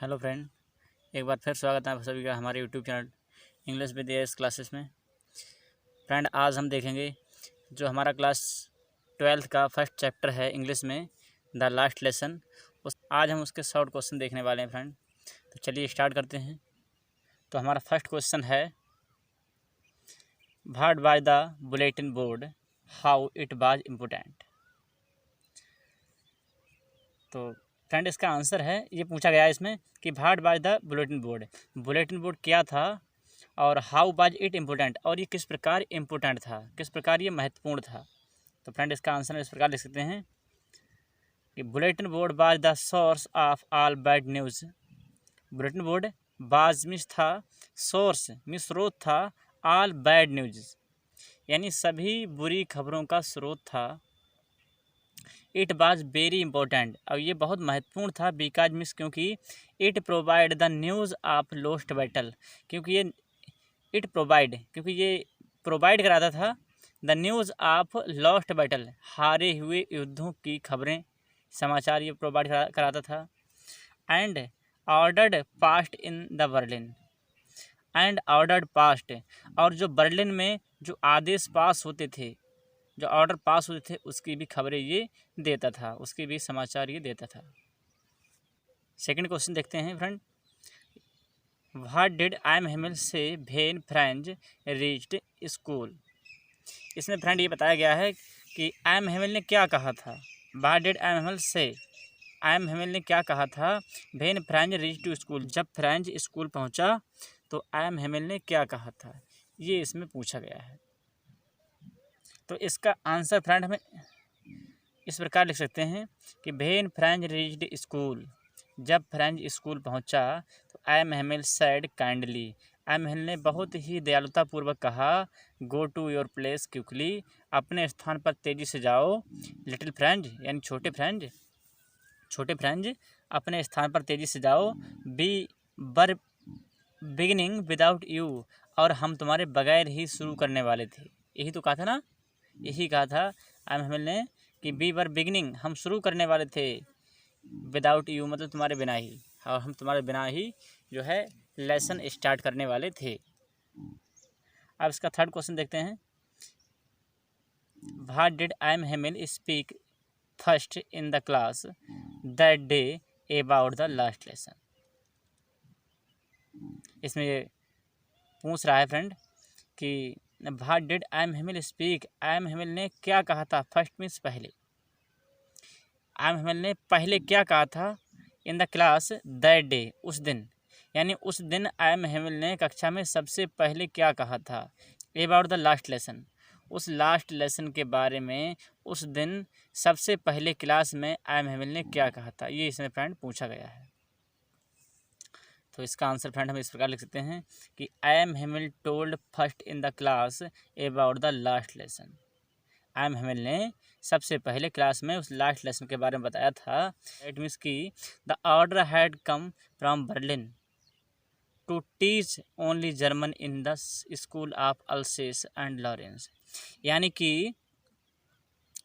Hello friend, एक बार फिर स्वागत है आप सभी का हमारे YouTube channel English with as classes में। फ्रेंड, आज हम देखेंगे जो हमारा क्लास 12th का फर्स्ट चैप्टर है इंग्लिश में, द लास्ट लेसन। आज हम उसके शॉर्ट क्वेश्चन देखने वाले हैं फ्रेंड। तो चलिए स्टार्ट करते हैं। तो हमारा फर्स्ट क्वेश्चन है, what was the bulletin board, how it was important. तो फ्रेंड, इसका आंसर है, ये पूछा गया है इसमें कि what was the bulletin board क्या था और हाउ वाज इट इम्पोर्टेंट, और ये किस प्रकार इम्पोर्टेंट था, किस प्रकार ये महत्वपूर्ण था। तो फ्रेंड, इसका आंसर इस प्रकार लिख सकते हैं कि bulletin board was the source of all bad news. Bulletin board बाज मिस था, सोर्स मिस स्रोत था, ऑल बैड न्यूज़ यानी सभी बुरी खबरों का स्रोत था। इट वाज वेरी इंपॉर्टेंट, और ये बहुत महत्वपूर्ण था, बिकॉज मिस क्योंकि it provide the news of lost battle, क्योंकि ये प्रोवाइड कराता था the news of lost battle, हारे हुए युद्धों की खबरें, समाचार ये प्रोवाइड कराता था। And ordered past in the Berlin, and ordered past, और जो बर्लिन में जो आदेश पास होते थे, जो ऑर्डर पास होते थे, उसकी भी खबरें ये देता था, उसके भी समाचार ये देता था। सेकंड क्वेश्चन देखते हैं friend, what did M Hamel say when Franz reached school. इसमें फ्रेंड ये बताया गया है कि एम हेमिल ने क्या कहा था। व्हाट डिड एम हेमिल से, एम हेमिल ने क्या कहा था when Franz reached to school, जब फ्रेंच स्कूल पहुंचा तो एम हेमिल ने क्या कहा था, ये इसमें पूछा गया है। तो इसका आंसर फ्रेंड हमें इस प्रकार लिख सकते हैं कि व्हेन फ्रेंच रीच्ड स्कूल, जब फ्रेंच स्कूल पहुंचा तो M Hamel said kindly, M Hamel ने बहुत ही दयालुतापूर्वक कहा, go to your place quickly, अपने स्थान पर तेजी से जाओ। लिटिल फ्रेंच यानी छोटे फ्रेंच अपने स्थान पर तेजी से जाओ। We were beginning without you, और हम तुम्हारे बगैर ही शुरू करने वाले थे। यही तो कहा था ना, यही कहा था एम हेमिल ने कि वी वर बिगिनिंग, हम शुरू करने वाले थे, विदाउट यू मतलब तुम्हारे बिना ही, और हम तुम्हारे बिना ही जो है लेसन स्टार्ट करने वाले थे। अब इसका थर्ड क्वेश्चन देखते हैं, what did M Hamel speak first in the class that day about the last lesson. इसमें ये पूछ रहा है फ्रेंड कि what did M Hamel speak, M Hamel ने क्या कहा था, फर्स्ट मीन्स पहले, एम हेमिल ने पहले क्या कहा था in the class that day, उस दिन, यानी उस दिन एम हेमिल ने कक्षा में सबसे पहले क्या कहा था, अबाउट द लास्ट लेसन, उस लास्ट लेसन के बारे में उस दिन सबसे पहले क्लास में एम हेमिल ने क्या कहा था, ये इसमें फ्रेंड पूछा गया है। तो इसका आंसर फ्रेंड हम इस प्रकार लिख सकते हैं कि M Hamel told first in the class about the last lesson, M Hamel ने सबसे पहले क्लास में उस लास्ट लेसन के बारे में बताया था। इट मीन्स कि the order had come from Berlin to teach only German in the school of Alsace and Lorraine, यानी कि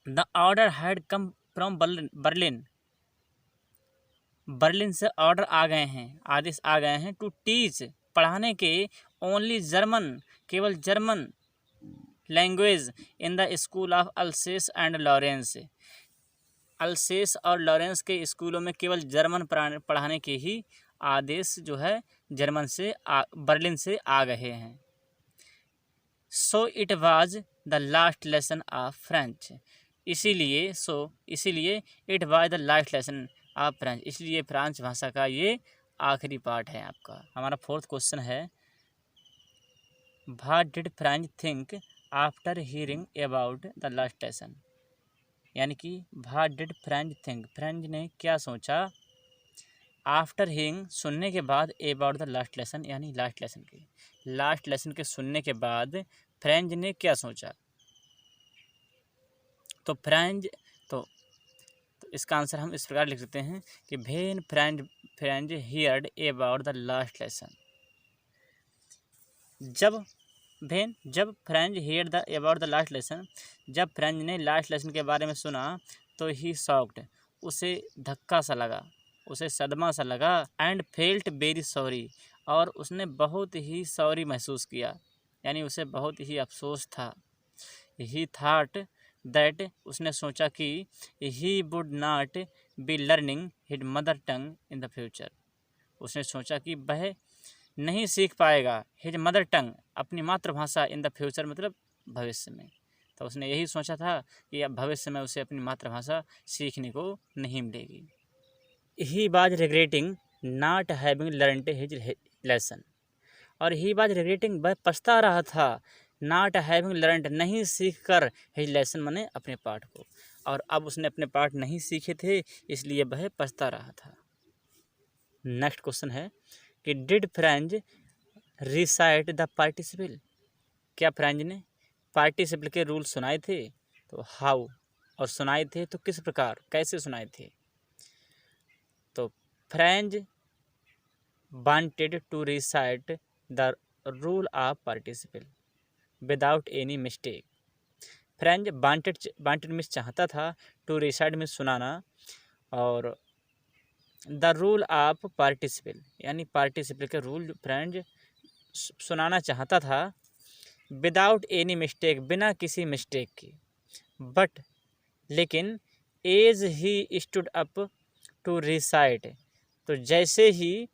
the order had come from Berlin से ऑर्डर आ गए हैं, आदेश आ गए हैं, टू टीच पढ़ाने के, ओनली जर्मन केवल German language in the school of Alsace and Lawrence, अल्सेस और लॉरेंस के स्कूलों में केवल जर्मन पढ़ाने के ही आदेश जो है बर्लिन से आ गए हैं। So it was the last lesson of French, इसीलिए it was the last lesson of French, इसलिए फ्रांस भाषा का ये आखिरी पार्ट है आपका। हमारा फोर्थ क्वेश्चन है, what did French think after hearing about the last lesson, यानी कि what did French think, French ने क्या सोचा, आफ्टर हियरिंग सुनने के बाद, अबाउट द लास्ट लेसन यानी लास्ट लेसन के सुनने के बाद फ्रेंच ने क्या सोचा। तो इसका आंसर हम इस प्रकार लिख सकते हैं कि when French heard about the last lesson, जब French heard the about the last lesson, जब फ्रेंच ने लास्ट लेसन के बारे में सुना तो ही शॉक्ड, उसे धक्का सा लगा, उसे सदमा सा लगा। एंड फेल्ट वेरी सॉरी, और उसने बहुत ही सॉरी महसूस किया, यानी उसे बहुत ही अफसोस था। ही थाट दैट, उसने सोचा कि he would not be learning his mother tongue in the future, उसने सोचा कि वह नहीं सीख पाएगा हिज मदर टंग, अपनी मातृभाषा, इन द फ्यूचर मतलब भविष्य में। तो उसने यही सोचा था कि अब भविष्य में उसे अपनी मातृभाषा सीखने को नहीं मिलेगी। He was regretting not having learned his lesson, और ही वाज रिग्रेटिंग, वह पछता रहा था, नॉट हैविंग लर्नड, नहीं सीख कर, हिज लेसन माने अपने पाठ को, और अब उसने अपने पाठ नहीं सीखे थे, इसलिए वह पछता रहा था। नेक्स्ट क्वेश्चन है कि did French recite the participle, क्या फ्रेंच ने पार्टिसिपल के रूल सुनाए थे? तो हाउ, और सुनाए थे तो किस प्रकार, कैसे सुनाए थे? तो Franz wanted to recite the rule of participle without any mistake. Franz wanted means चाहता था, टू रिसाइट मिस सुनाना, और द रूल ऑफ पार्टिसिपल यानी पार्टिसिपल के रूल फ्रेंच सुनाना चाहता था, विदाउट एनी मिस्टेक, बिना किसी मिस्टेक के। बट लेकिन as he stood up to recite, तो जैसे ही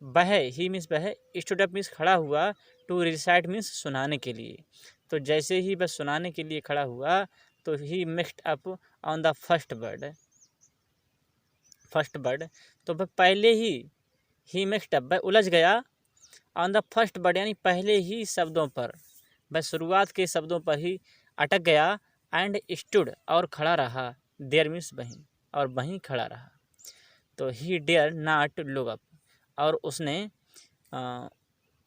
वह, ही मीन्स वह, स्टूड अप मीन्स खड़ा हुआ, टू रिसाइट मीन्स सुनाने के लिए, तो जैसे ही वह सुनाने के लिए खड़ा हुआ तो he mixed up on the first word, तो वह पहले ही मिक्स्ड अप, वह उलझ गया, ऑन द फर्स्ट वर्ड यानी पहले ही शब्दों पर, वह शुरुआत के शब्दों पर ही अटक गया, एंड स्टूड और खड़ा रहा, देयर मीन्स वहीं, और वहीं खड़ा रहा। तो he dare not look up, और उसने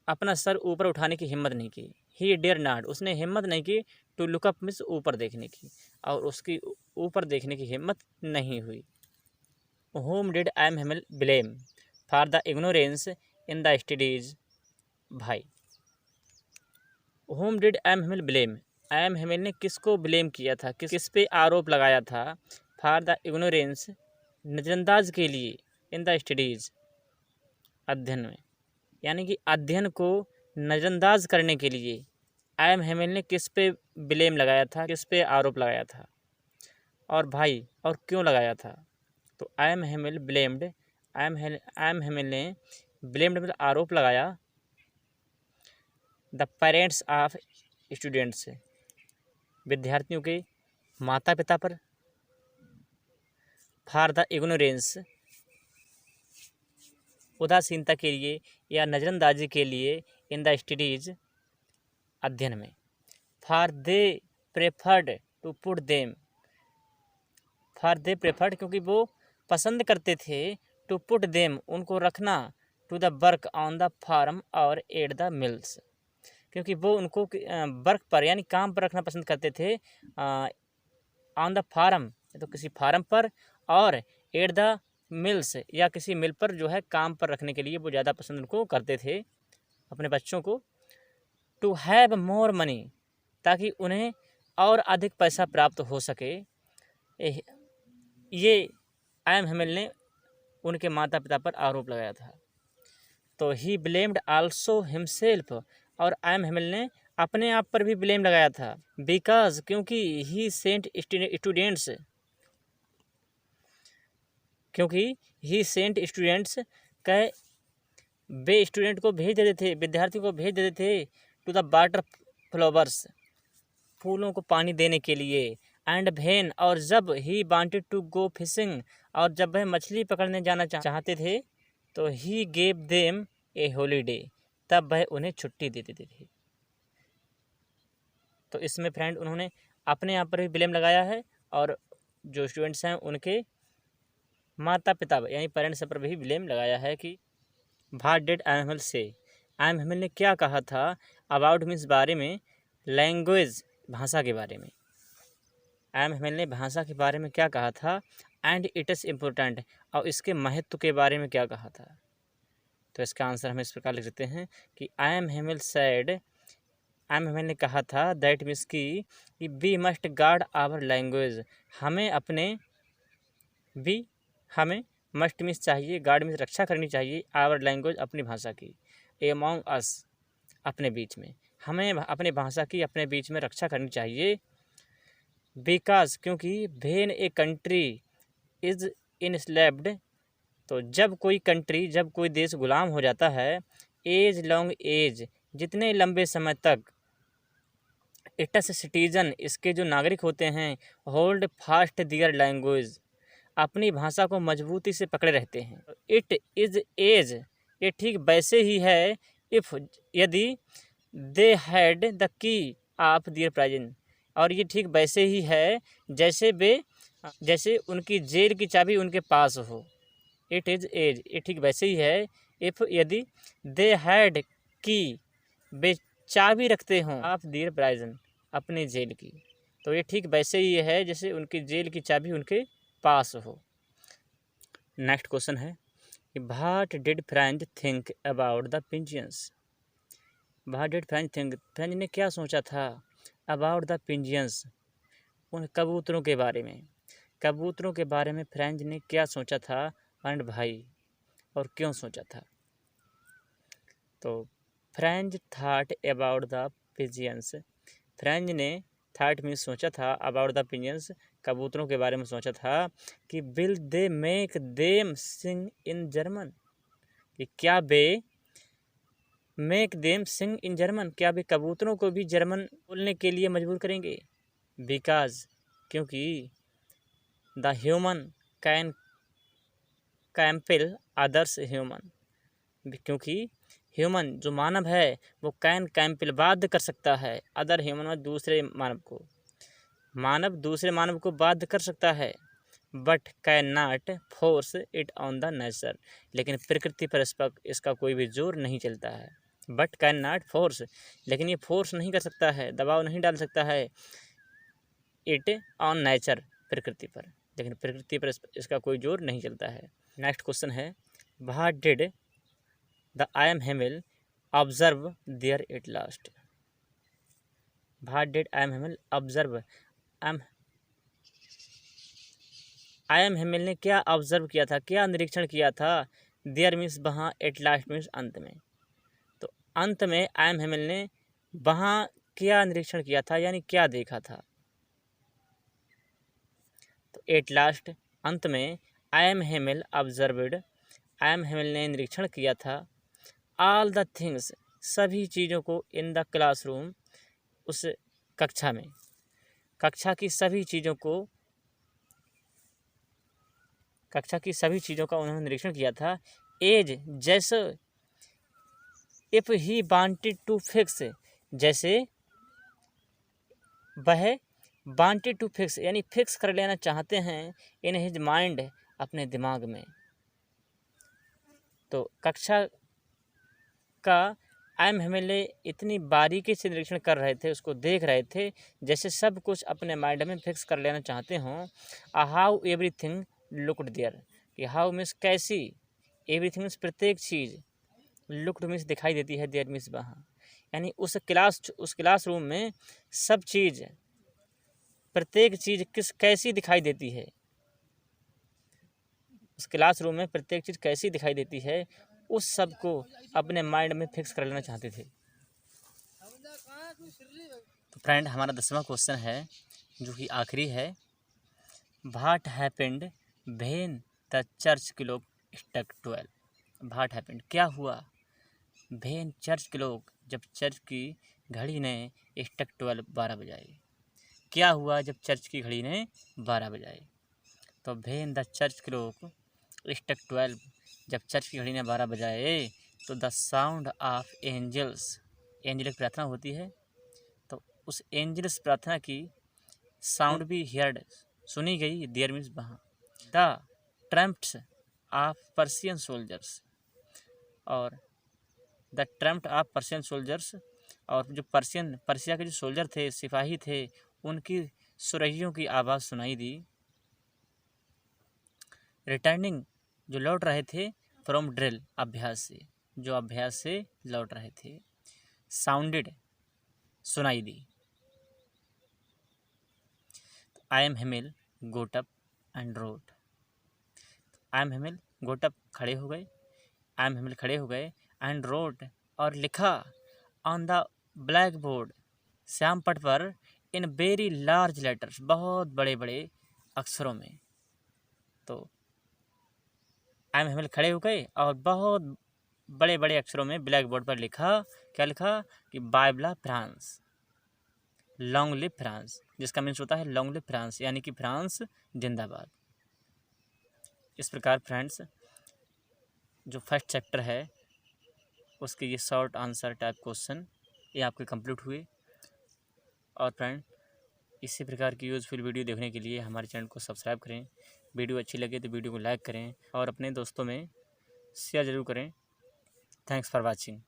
अपना सर ऊपर उठाने की हिम्मत नहीं की। ही डेयर नॉट, उसने हिम्मत नहीं की, टू लुक अप मीन्स ऊपर देखने की, और उसकी ऊपर देखने की हिम्मत नहीं हुई। Whom did M Hamel blame for the ignorance in the studies, भाई whom did M Hamel blame, M Hamel ने किसको ब्लेम किया था, किस पे आरोप लगाया था, फॉर द इग्नोरेंस नज़रअंदाज के लिए, इन द स्टडीज अध्ययन में, यानी कि अध्ययन को नज़रअंदाज करने के लिए एम हेमिल ने किस पे ब्लेम लगाया था, किस पे आरोप लगाया था, और भाई और क्यों लगाया था? तो M Hamel blamed, M Hamel ने ब्लेम्ड मतलब आरोप लगाया, द पेरेंट्स ऑफ स्टूडेंट्स, विद्यार्थियों के माता पिता पर, फॉर द इग्नोरेंस, उदासीनता के लिए या नज़रअंदाजी के लिए, इन द स्टडीज अध्ययन में, for they preferred to put them, for they preferred क्योंकि वो पसंद करते थे, टू पुट देम उनको रखना, to the work on the farm और एट द मिल्स, क्योंकि वो उनको वर्क पर यानी काम पर रखना पसंद करते थे, ऑन द फार्म तो किसी फार्म पर, और एट द मिल्स या किसी मिल पर जो है काम पर रखने के लिए वो ज़्यादा पसंद उनको करते थे अपने बच्चों को। टू हैव मोर मनी, ताकि उन्हें और अधिक पैसा प्राप्त हो सके, ये एम हेमिल ने उनके माता पिता पर आरोप लगाया था। तो ही ब्लेम्ड आल्सो हिमसेल्फ, और एम हेमिल ने अपने आप पर भी ब्लेम लगाया था, बिकॉज क्योंकि ही सेंट स्टूडेंट्स, क्योंकि ही सेंट स्टूडेंट्स कह, वे स्टूडेंट को भेज देते थे, विद्यार्थियों को भेज देते थे, टू द वाटर फ्लावर्स, फूलों को पानी देने के लिए, एंड वेन, और जब he wanted to go fishing, और जब वह मछली पकड़ने जाना चाहते थे, तो he gave them a holiday, तब वह उन्हें छुट्टी दे देते थे। तो इसमें फ्रेंड उन्होंने अपने आप पर भी ब्लेम लगाया है, और जो स्टूडेंट्स हैं उनके माता पिता यानी पेरेंट्स पर भी ब्लेम लगाया है कि व्हाट डिड एम हेमिल से, एम हेमिल ने क्या कहा था, अबाउट मीन्स बारे में, लैंग्वेज भाषा के बारे में, एम हेमिल ने भाषा के बारे में क्या कहा था, एंड इट इज़ इम्पोर्टेंट, और इसके महत्व के बारे में क्या कहा था। तो इसका आंसर हम इस प्रकार लिख सकते हैं कि M Hamel said, M Hamel ने कहा था, दैट मीन्स कि we must guard our language, हमें अपने हमें मस्ट मीन्स चाहिए, गार्ड मीन्स रक्षा करनी चाहिए, आवर लैंग्वेज अपनी भाषा की, एमॉन्ग अस अपने बीच में, हमें अपने भाषा की अपने बीच में रक्षा करनी चाहिए। बिकॉज क्योंकि वेन ए कंट्री इज इनस्लेव्ड, तो जब कोई कंट्री, जब कोई देश गुलाम हो जाता है, एज लॉन्ग एज जितने लंबे समय तक, इट्स सिटीजन इसके जो नागरिक होते हैं, होल्ड फास्ट दियर लैंग्वेज अपनी भाषा को मजबूती से पकड़े रहते हैं। इट इज एज ये ठीक वैसे ही है, इफ यदि they had the key of their prison, और ये ठीक वैसे ही है जैसे उनकी जेल की चाबी उनके पास हो। इट इज एज ये ठीक वैसे ही है, इफ यदि दे हैड की वे चाबी रखते हों ऑफ दियर प्राइजन अपनी जेल की, तो ये ठीक वैसे ही है जैसे उनकी जेल की चाबी उनके पास हो। नेक्स्ट क्वेश्चन है, what did French think about the pigeons. What did French think, French ने क्या सोचा था अबाउट द पिंजियंस उन कबूतरों के बारे में। कबूतरों के बारे में फ्रेंच ने क्या सोचा था एंड भाई, और क्यों सोचा था। तो French thought about the pigeons, French ने थाट मीन्स सोचा था, अबाउट द पिजियंस कबूतरों के बारे में सोचा था कि will they make them sing in German, कि क्या वे make them sing in German, क्या वे कबूतरों को भी जर्मन बोलने के लिए मजबूर करेंगे। बिकॉज क्योंकि the human can compel others human, क्योंकि ह्यूमन जो मानव है वो कैन कैम्पिल बाध्य कर सकता है, अदर ह्यूमन में दूसरे मानव को, मानव दूसरे मानव को बाध्य कर सकता है, but can not force it on the nature, लेकिन प्रकृति पर इसका कोई भी जोर नहीं चलता है। बट कैन नॉट फोर्स, लेकिन ये फोर्स नहीं कर सकता है, दबाव नहीं डाल सकता है, इट ऑन नेचर प्रकृति पर, लेकिन प्रकृति पर इसका कोई जोर नहीं चलता है। नेक्स्ट क्वेश्चन है, what did the I M Hamel observe there at last. What did I M Hamel observe, I M Hamel ने क्या ऑब्जर्व किया था, क्या निरीक्षण किया था, देयर मीन्स वहाँ, एट लास्ट मीन्स अंत में, तो अंत में आई एम हेमिल ने वहाँ क्या निरीक्षण किया था, यानी क्या देखा था। तो एट लास्ट अंत में, आई एम हेमिल ऑब्जर्व्ड, आई एम हेमिल ने निरीक्षण किया था, ऑल द थिंग्स सभी चीज़ों को, इन द क्लासरूम उस कक्षा में, कक्षा की सभी चीज़ों को, कक्षा की सभी चीज़ों का उन्होंने निरीक्षण किया था। एज जैसे, if he wanted to fix जैसे वह वांटेड टू फिक्स यानी फिक्स कर लेना चाहते हैं, इन हिज माइंड अपने दिमाग में, तो कक्षा का एम हेमिले इतनी बारीकी से निरीक्षण कर रहे थे, उसको देख रहे थे जैसे सब कुछ अपने माइंड में फिक्स कर लेना चाहते हों। हाउ एवरीथिंग लुक्ड देयर, कि हाउ मीन्स कैसी, एवरीथिंग मीन्स प्रत्येक चीज़, लुक्ड मीन्स दिखाई देती है, देयर मीन्स वहाँ, यानी उस क्लास रूम में सब चीज़, प्रत्येक चीज़ कैसी दिखाई देती है, उस क्लासरूम में प्रत्येक चीज़ कैसी दिखाई देती है, उस सब को अपने माइंड में फिक्स कर लेना चाहते थे। तो फ्रेंड, हमारा 10वां क्वेश्चन है जो कि आखिरी है, what happened when the church clock struck 12। What happened क्या हुआ, व्हेन चर्च क्लॉक जब चर्च की घड़ी ने स्ट्रक 12 बजाई, क्या हुआ जब चर्च की घड़ी ने 12 बजाई। तो when the church clock struck 12 जब चर्च की घड़ी ने 12 बजाए, तो the sound of angels, angelic प्रार्थना होती है, तो उस एंजल्स प्रार्थना की साउंड भी हियर्ड सुनी गई, देयर मीन्स वहाँ, द ट्रम्प्ट्स ऑफ पर्शियन सोल्जर्स, और the trumpet of Persian soldiers, और जो पर्शिया के जो सोल्जर थे, सिपाही थे, उनकी सुरहियों की आवाज़ सुनाई दी। रिटर्निंग जो लौट रहे थे, फ्रॉम ड्रिल अभ्यास से, जो अभ्यास से लौट रहे थे, साउंडेड सुनाई दी। I M Hamel got up and wrote, M Hamel got up खड़े हो गए, एम हिमिल खड़े हो गए एंड रोट और लिखा on the black board Shyam पट पर इन वेरी लार्ज लेटर्स बहुत बड़े बड़े अक्षरों में। तो एम हिमिल खड़े हो गए और बहुत बड़े बड़े अक्षरों में ब्लैक बोर्ड पर लिखा, क्या लिखा कि बाइबला फ्रांस, लॉन्ग लिव फ्रांस, जिसका मीन्स होता है लॉन्ग लिव फ्रांस, यानी कि फ्रांस जिंदाबाद। इस प्रकार फ्रेंड्स जो फर्स्ट चैप्टर है उसके ये शॉर्ट आंसर टाइप क्वेश्चन ये आपके कंप्लीट हुए। और फ्रेंड इसी प्रकार की यूज़फुल वीडियो देखने के लिए हमारे चैनल को सब्सक्राइब करें। वीडियो अच्छी लगे तो वीडियो को लाइक करें और अपने दोस्तों में शेयर ज़रूर करें। Thanks for watching.